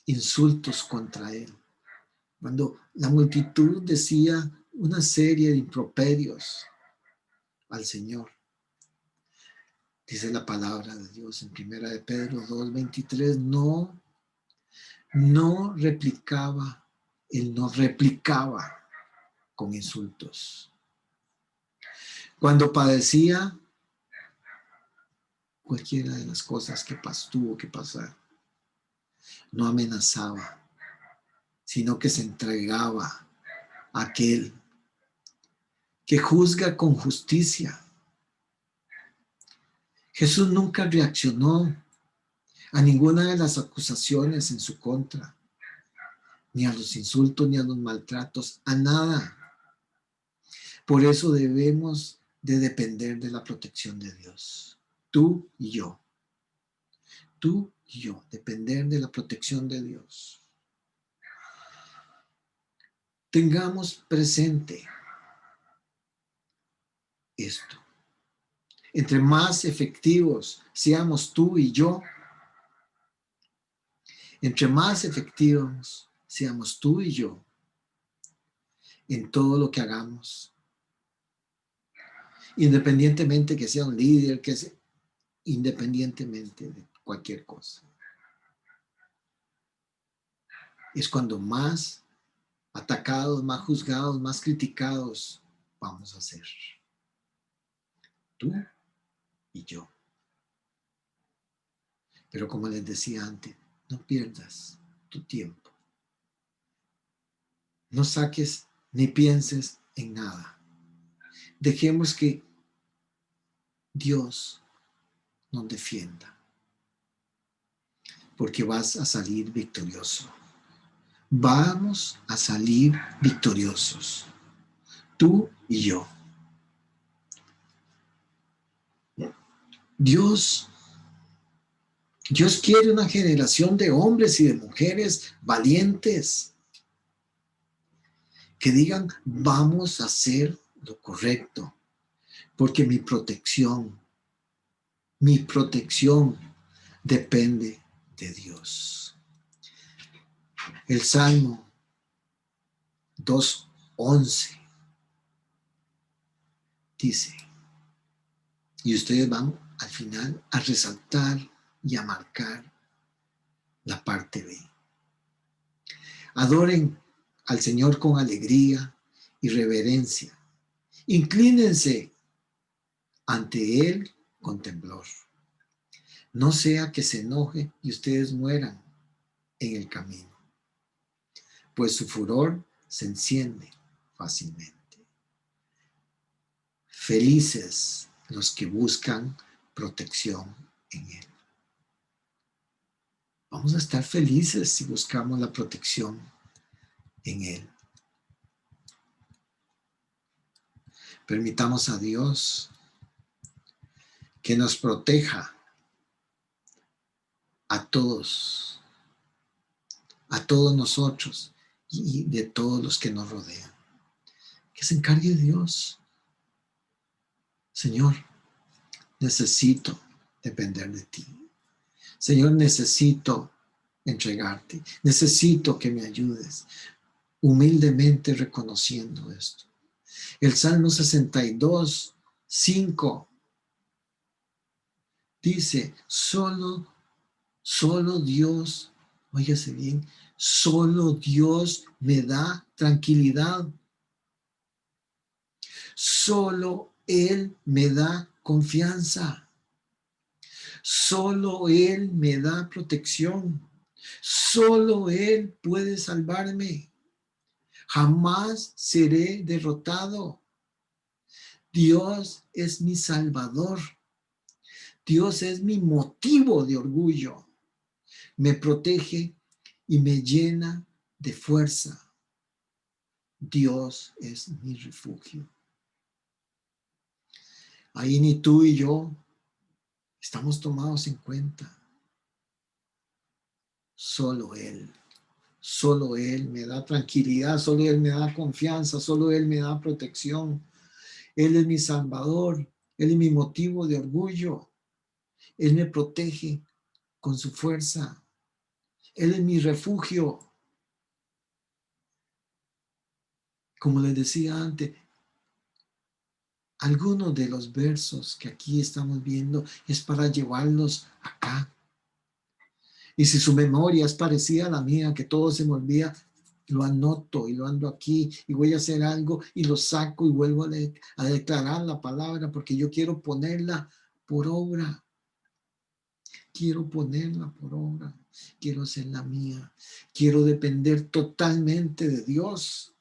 A: insultos contra él, cuando la multitud decía una serie de improperios al Señor, dice la palabra de Dios en 1 Pedro 2:23, no replicaba, él no replicaba con insultos. Cuando padecía cualquiera de las cosas que tuvo que pasar, no amenazaba, sino que se entregaba a aquel que juzga con justicia. Jesús nunca reaccionó a ninguna de las acusaciones en su contra, ni a los insultos, ni a los maltratos, a nada. Por eso debemos de depender de la protección de Dios. Tú y yo, depender de la protección de Dios. Tengamos presente esto. Entre más efectivos seamos tú y yo, entre más efectivos seamos tú y yo en todo lo que hagamos, independientemente que sea un líder, independientemente de cualquier cosa, es cuando más atacados, más juzgados, más criticados vamos a ser. Tú y yo. Pero como les decía antes, no pierdas tu tiempo. No saques ni pienses en nada. Dejemos que Dios nos defienda, porque vas a salir victorioso. Vamos a salir victoriosos, tú y yo. Dios quiere una generación de hombres y de mujeres valientes que digan: vamos a hacer lo correcto, porque mi protección depende de Dios. El Salmo 2:11 dice, y ustedes van al final a resaltar y a marcar la parte B. Adoren al Señor con alegría y reverencia. Inclínense ante Él con temblor. No sea que se enoje y ustedes mueran en el camino, pues su furor se enciende fácilmente. Felices los que buscan protección en Él. Vamos a estar felices si buscamos la protección en Él. Permitamos a Dios que nos proteja a todos nosotros y de todos los que nos rodean. Que se encargue Dios. Señor, necesito depender de ti. Señor, necesito entregarte. Necesito que me ayudes. Humildemente reconociendo esto. El Salmo 62, 5 dice, solo Dios, óigase bien, solo Dios me da tranquilidad. Solo Él me da confianza. Solo Él me da protección. Solo Él puede salvarme. Jamás seré derrotado. Dios es mi salvador. Dios es mi motivo de orgullo. Me protege y me llena de fuerza. Dios es mi refugio. Ahí ni tú y yo estamos tomados en cuenta. Solo Él me da tranquilidad, solo Él me da confianza, solo Él me da protección. Él es mi salvador, Él es mi motivo de orgullo. Él me protege con su fuerza. Él es mi refugio. Como les decía antes, algunos de los versos que aquí estamos viendo es para llevarlos acá. Y si su memoria es parecida a la mía, que todo se me olvida, lo anoto y lo ando aquí y voy a hacer algo y lo saco y vuelvo a declarar la palabra porque yo quiero ponerla por obra. Quiero ponerla por obra. Quiero hacer la mía. Quiero depender totalmente de Dios.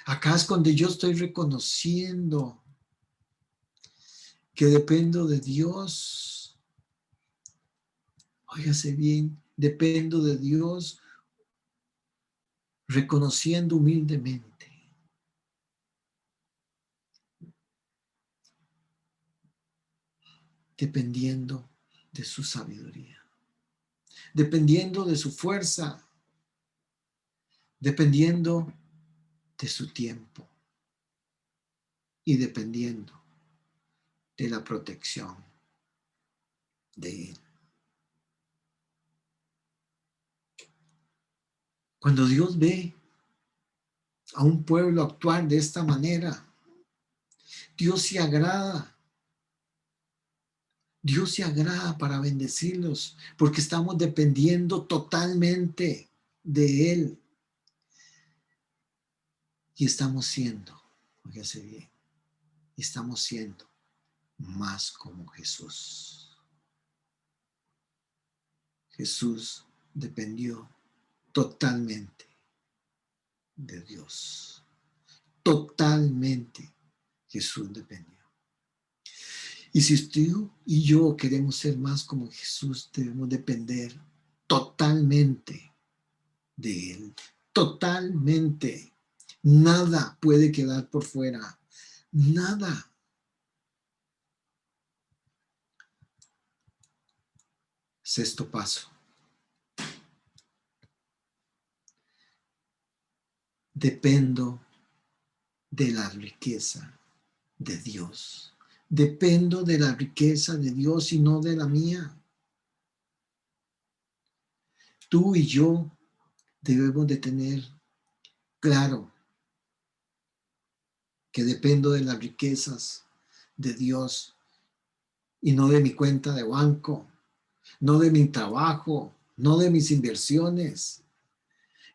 A: Acá es donde yo estoy reconociendo que dependo de Dios. Óigase bien, dependo de Dios reconociendo humildemente. Dependiendo de su sabiduría. Dependiendo de su fuerza. Dependiendo de su tiempo. Y dependiendo de la protección de Él. Cuando Dios ve a un pueblo actuar de esta manera, Dios se agrada. Dios se agrada para bendecirlos porque estamos dependiendo totalmente de Él. Y estamos siendo, fíjese bien, estamos siendo más como Jesús. Jesús dependió totalmente de Dios. Totalmente Jesús dependió. Y si tú y yo queremos ser más como Jesús, debemos depender totalmente de Él. Totalmente. Nada puede quedar por fuera. Nada. Sexto paso. Dependo de la riqueza de Dios. Dependo de la riqueza de Dios y no de la mía. Tú y yo debemos de tener claro que dependo de las riquezas de Dios y no de mi cuenta de banco, no de mi trabajo, no de mis inversiones,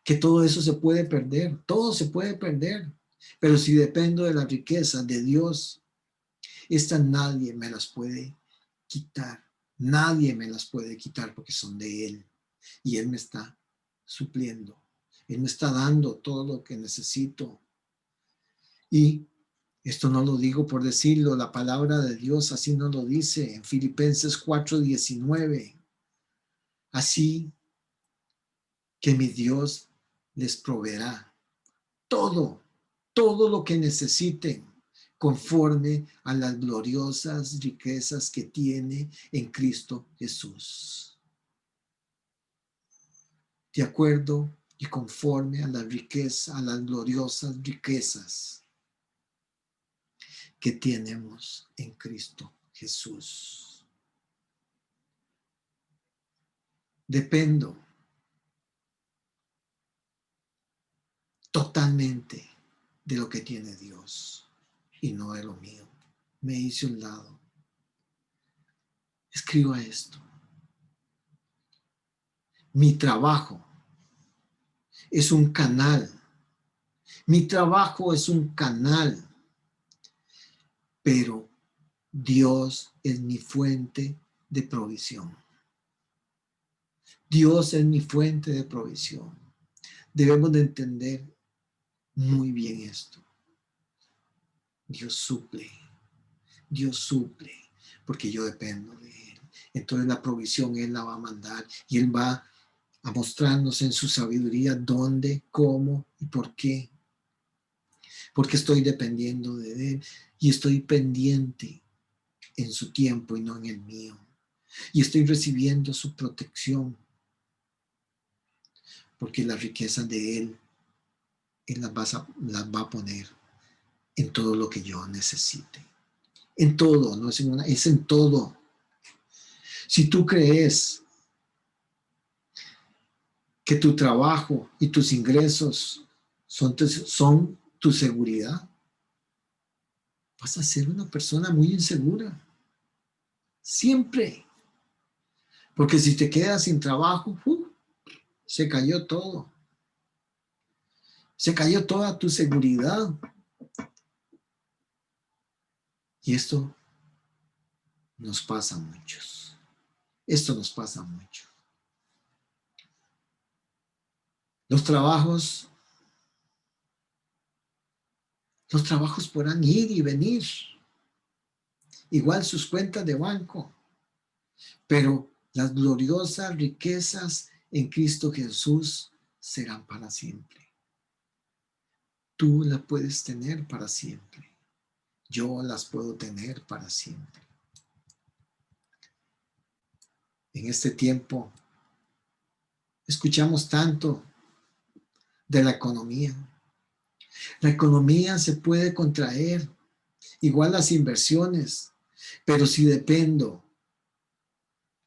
A: que todo eso se puede perder, todo se puede perder. Pero si dependo de las riquezas de Dios, estas nadie me las puede quitar. Nadie me las puede quitar porque son de Él. Y Él me está supliendo. Él me está dando todo lo que necesito. Y esto no lo digo por decirlo, la palabra de Dios así nos lo dice en Filipenses 4:19. Así que mi Dios les proveerá todo, todo lo que necesiten conforme a las gloriosas riquezas que tiene en Cristo Jesús. De acuerdo y conforme a las riquezas, a las gloriosas riquezas que tenemos en Cristo Jesús. Dependo totalmente de lo que tiene Dios y no de lo mío. Me hice un lado. Escriba esto. Mi trabajo es un canal. Mi trabajo es un canal, pero Dios es mi fuente de provisión. Dios es mi fuente de provisión. Debemos de entender muy bien esto. Dios suple, porque yo dependo de Él. Entonces la provisión Él la va a mandar y Él va a mostrarnos en su sabiduría dónde, cómo y por qué. Porque estoy dependiendo de Él y estoy pendiente en su tiempo y no en el mío. Y estoy recibiendo su protección porque las riquezas de Él las va a poner en todo lo que yo necesite. En todo, no es en una, es en todo. Si tú crees que tu trabajo y tus ingresos son tu seguridad, vas a ser una persona muy insegura. Siempre. Porque si te quedas sin trabajo, se cayó todo. Se cayó toda tu seguridad. Y esto nos pasa a muchos. Esto nos pasa a muchos. Los trabajos podrán ir y venir. Igual sus cuentas de banco. Pero las gloriosas riquezas en Cristo Jesús serán para siempre. Tú las puedes tener para siempre. Yo las puedo tener para siempre. En este tiempo escuchamos tanto de la economía. La economía se puede contraer, igual las inversiones, pero si dependo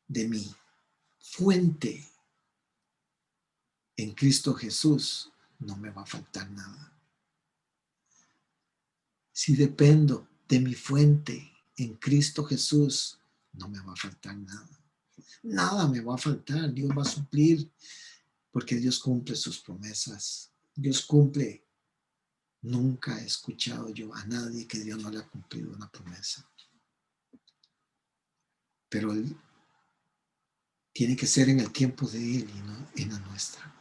A: de mi fuente en Cristo Jesús, no me va a faltar nada. Si dependo de mi fuente en Cristo Jesús, no me va a faltar nada. Nada me va a faltar. Dios va a suplir porque Dios cumple sus promesas. Dios cumple. Nunca he escuchado yo a nadie que Dios no le ha cumplido una promesa. Pero Él tiene que ser en el tiempo de Él y no en la nuestra.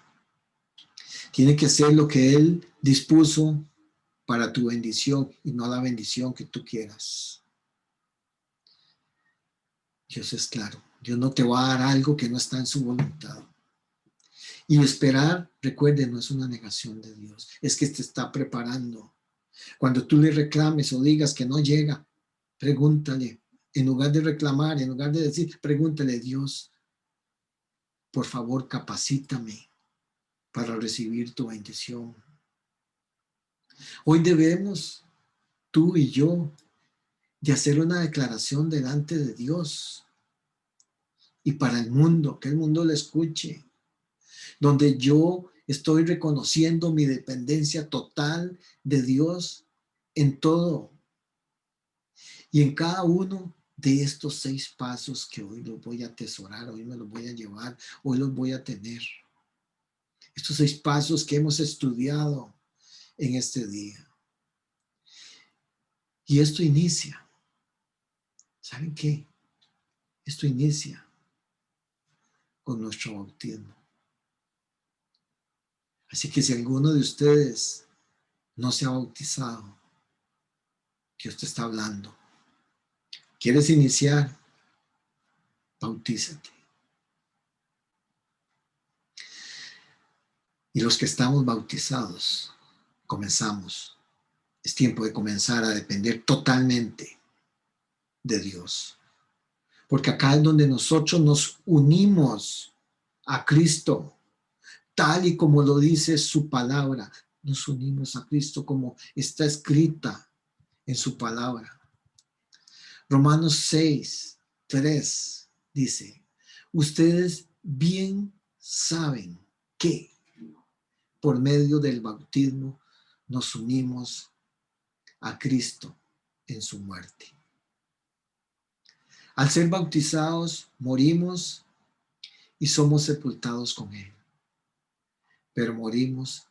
A: Tiene que ser lo que Él dispuso para tu bendición y no la bendición que tú quieras. Dios es claro. Dios no te va a dar algo que no está en su voluntad. Y esperar, recuerde, no es una negación de Dios. Es que te está preparando. Cuando tú le reclames o digas que no llega, pregúntale. En lugar de reclamar, en lugar de decir, pregúntale, Dios, por favor, capacítame para recibir tu bendición. Hoy debemos, tú y yo, de hacer una declaración delante de Dios y para el mundo, que el mundo le escuche, donde yo estoy reconociendo mi dependencia total de Dios en todo y en cada uno de estos 6 pasos que hoy los voy a atesorar, hoy me los voy a llevar, hoy los voy a tener. Estos 6 pasos que hemos estudiado en este día. Y esto inicia, ¿saben qué? Esto inicia con nuestro bautismo. Así que si alguno de ustedes no se ha bautizado, Dios te está hablando. ¿Quieres iniciar? Bautízate. Y los que estamos bautizados, comenzamos. Es tiempo de comenzar a depender totalmente de Dios. Porque acá es donde nosotros nos unimos a Cristo, tal y como lo dice su palabra. Nos unimos a Cristo como está escrita en su palabra. Romanos 6:3 dice, ustedes bien saben que por medio del bautismo nos unimos a Cristo en su muerte. Al ser bautizados, morimos y somos sepultados con Él. Pero morimos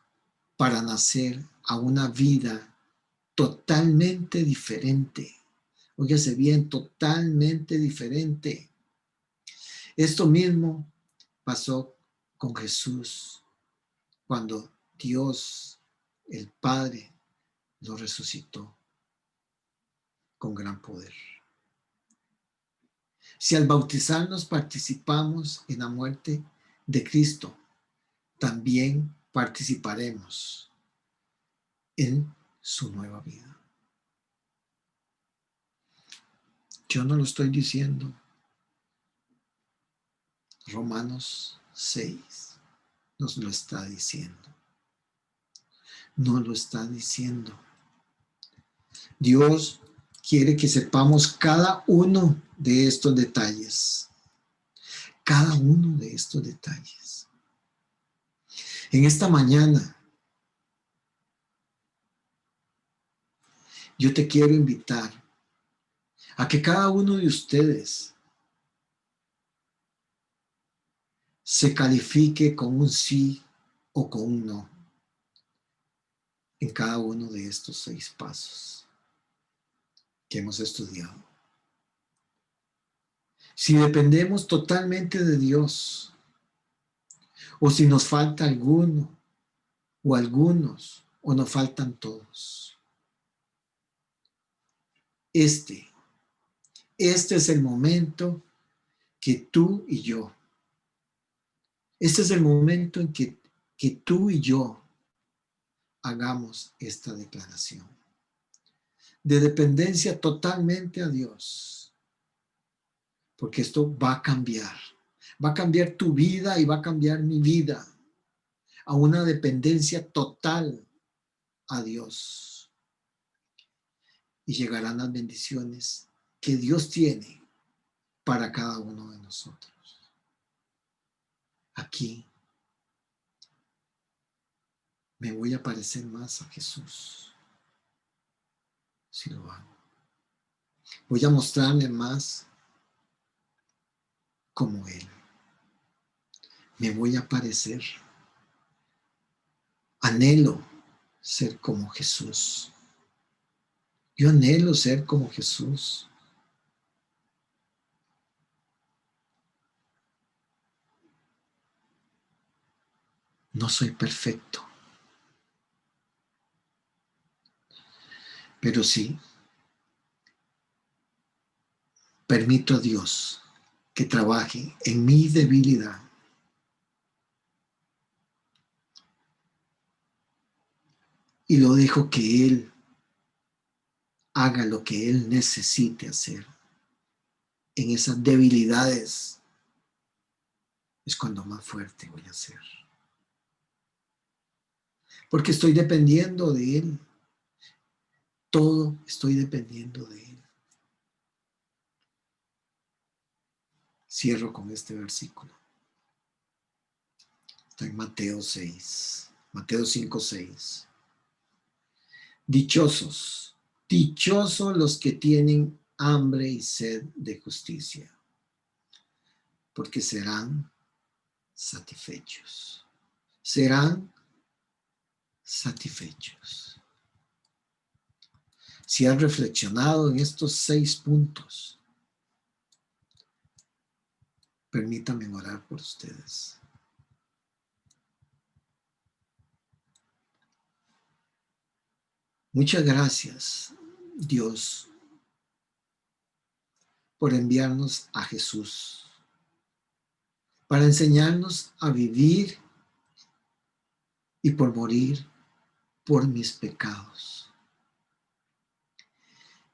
A: para nacer a una vida totalmente diferente. Óigase bien, totalmente diferente. Esto mismo pasó con Jesús cuando Dios, el Padre, lo resucitó con gran poder. Si al bautizarnos participamos en la muerte de Cristo, también participaremos en su nueva vida. Yo no lo estoy diciendo. Romanos 6 nos lo está diciendo. No lo está diciendo. Dios quiere que sepamos cada uno de estos detalles. Cada uno de estos detalles. En esta mañana, yo te quiero invitar a que cada uno de ustedes se califique con un sí o con un no en cada uno de estos 6 pasos que hemos estudiado. Si dependemos totalmente de Dios, o si nos falta alguno, o algunos, o nos faltan todos. Este es el momento que tú y yo, este es el momento en que tú y yo hagamos esta declaración de dependencia totalmente a Dios, porque esto va a cambiar tu vida y va a cambiar mi vida a una dependencia total a Dios. Y llegarán las bendiciones que Dios tiene para cada uno de nosotros. Aquí me voy a parecer más a Jesús si lo hago. Voy a mostrarme más como Él. Me voy a parecer. Anhelo ser como Jesús. Yo anhelo ser como Jesús. No soy perfecto, pero sí permito a Dios que trabaje en mi debilidad. Y lo dejo que Él haga lo que Él necesite hacer. En esas debilidades es cuando más fuerte voy a ser. Porque estoy dependiendo de Él. Todo estoy dependiendo de Él. Cierro con este versículo. Está en Mateo 6. Mateo 5:6. Dichosos Dichosos los que tienen hambre y sed de justicia, porque serán satisfechos. Serán satisfechos. Si has reflexionado en estos 6 puntos, permítanme orar por ustedes. Muchas gracias, Dios, por enviarnos a Jesús, para enseñarnos a vivir y por morir por mis pecados.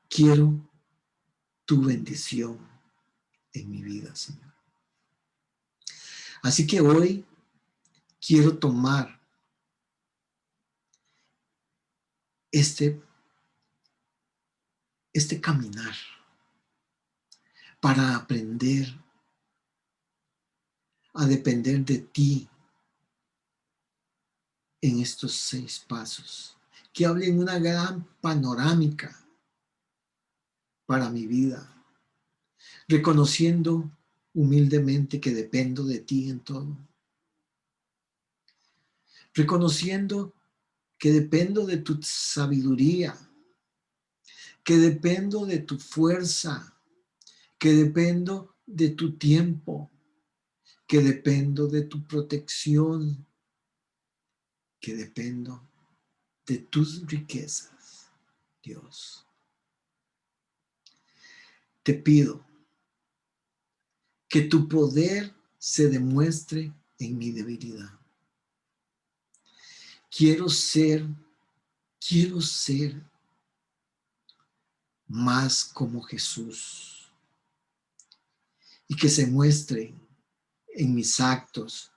A: Quiero tu bendición en mi vida, Señor. Así que hoy quiero tomar este caminar para aprender a depender de ti en estos 6 pasos, que hablen una gran panorámica para mi vida, reconociendo humildemente que dependo de ti en todo, reconociendo que dependo de tu sabiduría, que dependo de tu fuerza, que dependo de tu tiempo, que dependo de tu protección, que dependo de tus riquezas, Dios. Te pido que tu poder se demuestre en mi debilidad. Quiero ser más como Jesús y que se muestre en mis actos,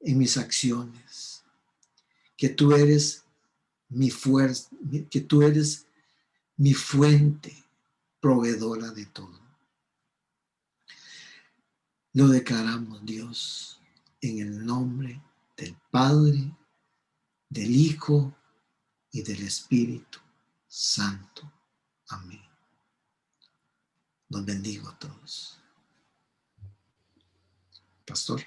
A: en mis acciones, que tú eres mi fuerza, que tú eres mi fuente proveedora de todo. Lo declaramos, Dios, en el nombre del Padre, del Hijo y del Espíritu Santo. Amén. Los bendigo a todos. Pastor.